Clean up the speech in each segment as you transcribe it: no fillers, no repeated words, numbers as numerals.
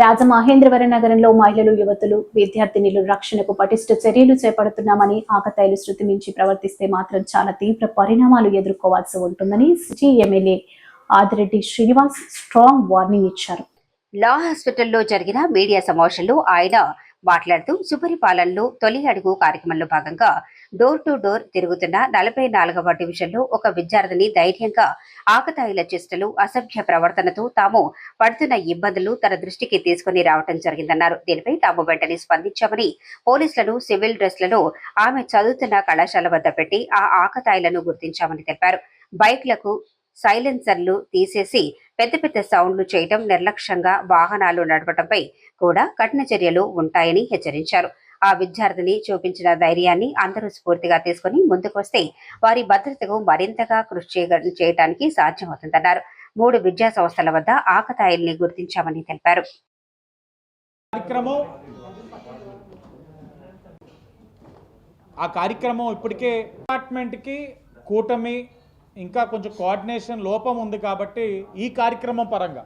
రాజమహేంద్రవరం నగరంలో మహిళలు, యువతులు, విద్యార్థినులు రక్షణకు పటిష్ట చర్యలు చేపడుతున్నామని, ఆకతాయిలు శృతి మించి ప్రవర్తిస్తే మాత్రం చాలా తీవ్ర పరిణామాలు ఎదుర్కోవాల్సి ఉంటుందని city MLA Adireddy Srinivas strong warning ఇచ్చారు. లా హాస్పిటల్లో జరిగిన మీడియా సమావేశంలో ఆయన మాట్లాడుతూ సుపరిపాలనలో తొలి అడుగు కార్యక్రమంలో భాగంగా డోర్ టు డోర్ తిరుగుతున్న 44వ డివిజన్లో ఒక విద్యార్థిని ధైర్యంగా ఆకతాయిల చేష్టలు, అసభ్య ప్రవర్తనతో తాము పడుతున్న ఇబ్బందులు తన దృష్టికి తీసుకుని రావడం జరిగిందన్నారు. దీనిపై తాము వెంటనే స్పందించామని, పోలీసులను సివిల్ డ్రెస్లలో ఆమె చదువుతున్న కళాశాల వద్ద పెట్టి ఆ ఆకతాయిలను గుర్తించామని తెలిపారు. బైక్లకు సైలెన్సర్లు తీసేసి పెద్ద పెద్ద సౌండ్లు చేయటం, నిర్లక్ష్యంగా వాహనాలు నడపడంపై కూడా కఠిన చర్యలు ఉంటాయని హెచ్చరించారు. ఆ విద్యార్థిని చూపించిన ధైర్యాన్ని అందరూ స్ఫూర్తిగా తీసుకుని ముందుకు వస్తే వారి భద్రతకు మరింతగా కృషి చేయడానికి సాధ్యమవుతుందన్నారు. 3 విద్యా సంస్థల వద్ద ఆకతాయిల్ని గుర్తించామని తెలిపారు. ఆ కార్యక్రమం ఇప్పటికే డిపార్ట్మెంట్కి కూటమి ఇంకా కొంచెం కోఆర్డినేషన్ లోపం ఉంది కాబట్టి ఈ కార్యక్రమం పరంగా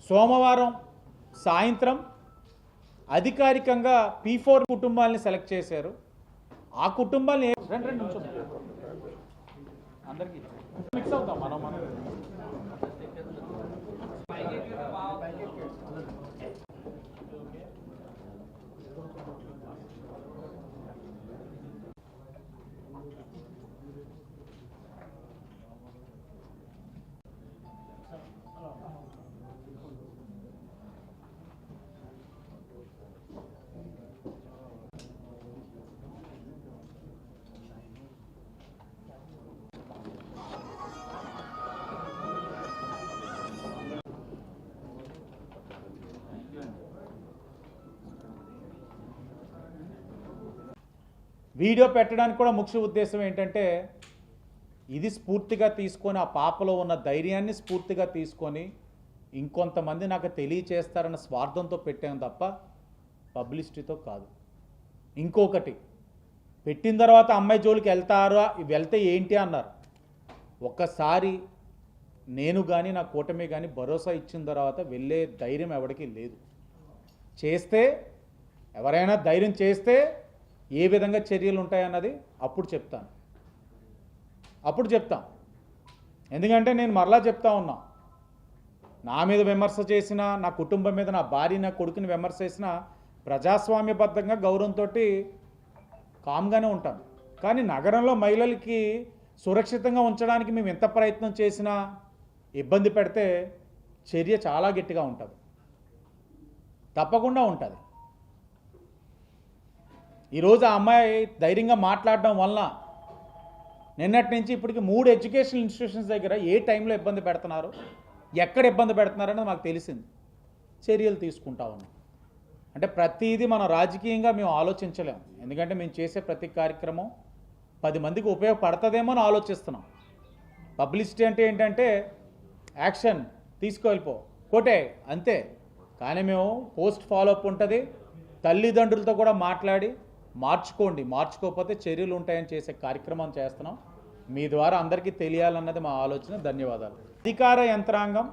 సోమవారం సాయంత్రం అధికారికంగా P4 కుటుంబాలని సెలెక్ట్ చేశారు. ఆ కుటుంబాలని అందరికీ మిక్స్ అవుతాం మనం. వీడియో పెట్టడానికి కూడా ముఖ్య ఉద్దేశం ఏంటంటే, ఇది స్ఫూర్తిగా తీసుకొని ఆ పాపలో ఉన్న ధైర్యాన్ని స్ఫూర్తిగా తీసుకొని ఇంకొంతమంది నాకు తెలియచేస్తారన్న స్వార్థంతో పెట్టాను తప్ప పబ్లిసిటీతో కాదు. ఇంకొకటి పెట్టిన తర్వాత అమ్మాయి జోలికి వెళ్తే ఏంటి అన్నారు. ఒక్కసారి నేను కానీ నా కూటమి కానీ భరోసా ఇచ్చిన తర్వాత వెళ్ళే ధైర్యం ఎవరికి లేదు. చేస్తే ఎవరైనా ధైర్యం చేస్తే ఏ విధంగా చర్యలు ఉంటాయన్నది అప్పుడు చెప్తాం. ఎందుకంటే నేను మరలా చెప్తా ఉన్నా, నా మీద విమర్శ చేసినా, నా కుటుంబం మీద, నా భార్య, నా కొడుకుని విమర్శ చేసినా ప్రజాస్వామ్యబద్ధంగా గౌరవంతో కామ్గానే ఉంటాను. కానీ నగరంలో మహిళలకి సురక్షితంగా ఉంచడానికి మేము ఎంత ప్రయత్నం చేసినా ఇబ్బంది పెడితే చర్య చాలా గట్టిగా ఉంటుంది, తప్పకుండా ఉంటుంది. ఈరోజు ఆ అమ్మాయి ధైర్యంగా మాట్లాడడం వలన నిన్నటి నుంచి ఇప్పటికి 3 ఎడ్యుకేషనల్ ఇన్స్టిట్యూషన్స్ దగ్గర ఏ టైంలో ఇబ్బంది పెడుతున్నారు, ఎక్కడ ఇబ్బంది పెడుతున్నారనేది మాకు తెలిసింది. చర్యలు తీసుకుంటా ఉన్నాం. అంటే ప్రతిదీ మనం రాజకీయంగా మేము ఆలోచించలేము. ఎందుకంటే మేము చేసే ప్రతి కార్యక్రమం 10 మందికి ఉపయోగపడుతుందేమో అని ఆలోచిస్తున్నాం. పబ్లిసిటీ అంటే ఏంటంటే యాక్షన్ తీసుకువెళ్ళిపో కోటే అంతే. కానీ మేము పోస్ట్ ఫాలోఅప్ ఉంటుంది. తల్లిదండ్రులతో కూడా మాట్లాడి మార్చుకోకపోతే చర్యలు ఉంటాయని చేసే కార్యక్రమం చేస్తున్నాం. మీ ద్వారా అందరికీ తెలియాలన్నది మా ఆలోచన. ధన్యవాదాలు. అధికార యంత్రాంగం,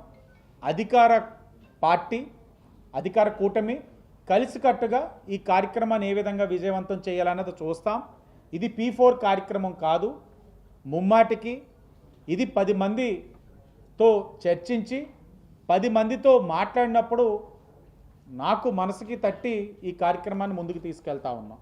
అధికార పార్టీ, అధికార కూటమి కలిసికట్టుగా ఈ కార్యక్రమాన్ని ఏ విధంగా విజయవంతం చేయాలన్నది చూస్తాం. ఇది P4 కార్యక్రమం కాదు. ముమ్మాటికి ఇది 10 మందితో చర్చించి 10 మందితో మాట్లాడినప్పుడు నాకు మనసుకి తట్టి ఈ కార్యక్రమాన్ని ముందుకు తీసుకెళ్తా ఉన్నాం.